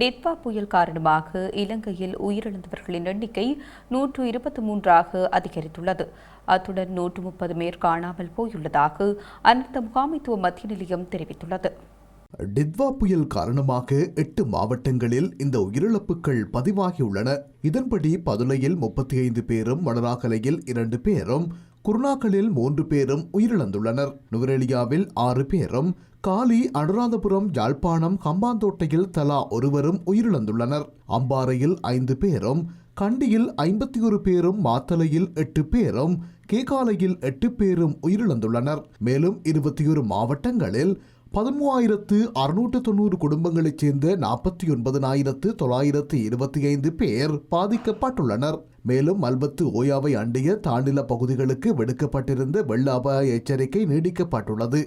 டிட்வா புயல் காரணமாக இலங்கையில் உயிரிழந்தவர்களின் எண்ணிக்கை 123ஆக அதிகரித்துள்ளது. அத்துடன் 130 பேர் காணாமல் போயுள்ளதாக அனர்த்த முகாமைத்துவ மத்திய நிலையம் தெரிவித்துள்ளது. டிட்வா புயல் காரணமாக 8 மாவட்டங்களில் இந்த உயிரிழப்புகள் பதிவாகியுள்ளன. இதன்படி பதுளையில் 35 பேரும், மணராகலையில் 2 பேரும், குருணாகலில் 3 பேரும் உயிரிழந்துள்ளனர். நுவரெலியாவில் 6 பேரும், காலி, அனுராதபுரம், யாழ்ப்பாணம், ஹம்பாந்தோட்டையில் தலா ஒருவரும் உயிரிழந்துள்ளனர். அம்பாறையில் 5 பேரும், கண்டியில் 51 பேரும், மாத்தளையில் 8 பேரும், கேகாலையில் 8 பேரும் உயிரிழந்துள்ளனர். மேலும் 21 மாவட்டங்களில் 13,690 குடும்பங்களைச் சேர்ந்த 49,925 பேர் பாதிக்கப்பட்டுள்ளனர். மேலும் மல்பத்து ஓயாவை அண்டிய தாண்டில பகுதிகளுக்கு விடுக்கப்பட்டிருந்த வெள்ள அபாய எச்சரிக்கை நீடிக்கப்பட்டுள்ளது.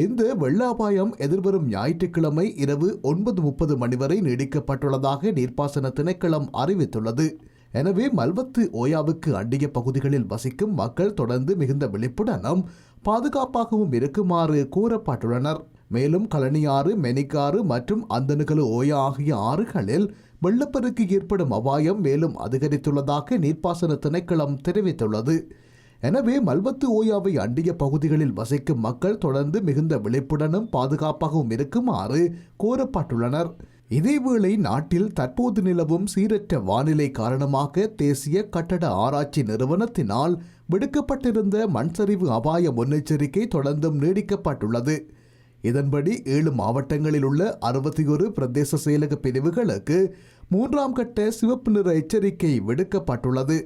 இந்த வெள்ள அபாயம் எதிர்வரும் ஞாயிற்றுக்கிழமை இரவு 9:30 மணி வரை நீடிக்கப்பட்டுள்ளதாக நீர்ப்பாசன திணைக்களம் அறிவித்துள்ளது. எனவே மல்பத்து ஓயாவுக்கு அண்டிய பகுதிகளில் வசிக்கும் மக்கள் தொடர்ந்து மிகுந்த விழிப்புடனும் பாதுகாப்பாகவும் இருக்குமாறு கூறப்பட்டுள்ளனர். மேலும் கழனியாறு, மெனிக்காறு மற்றும் அந்தனுகலு ஓயா ஆகிய ஆறுகளில் வெள்ளப்பெருக்கு ஏற்படும் அபாயம் மேலும் அதிகரித்துள்ளதாக நீர்ப்பாசன திணைக்களம் தெரிவித்துள்ளது. எனவே மல்பத்து ஓயாவை அண்டிய பகுதிகளில் வசிக்கும் மக்கள் தொடர்ந்து மிகுந்த விழிப்புடனும் பாதுகாப்பாகவும் இருக்குமாறு கோரப்பட்டுள்ளனர். இதேவேளை நாட்டில் தற்போது நிலவும் சீரற்ற வானிலை காரணமாக தேசிய கட்டட ஆராய்ச்சி நிறுவனத்தினால் விடுக்கப்பட்டிருந்த மண்சரிவு அபாய முன்னெச்சரிக்கை தொடர்ந்தும் நீடிக்கப்பட்டுள்ளது. இதன்படி 7 மாவட்டங்களில் உள்ள 61 பிரதேச செயலக பிரிவுகளுக்கு 3ஆம் கட்ட சிவப்பு நிற எச்சரிக்கை விடுக்கப்பட்டுள்ளது.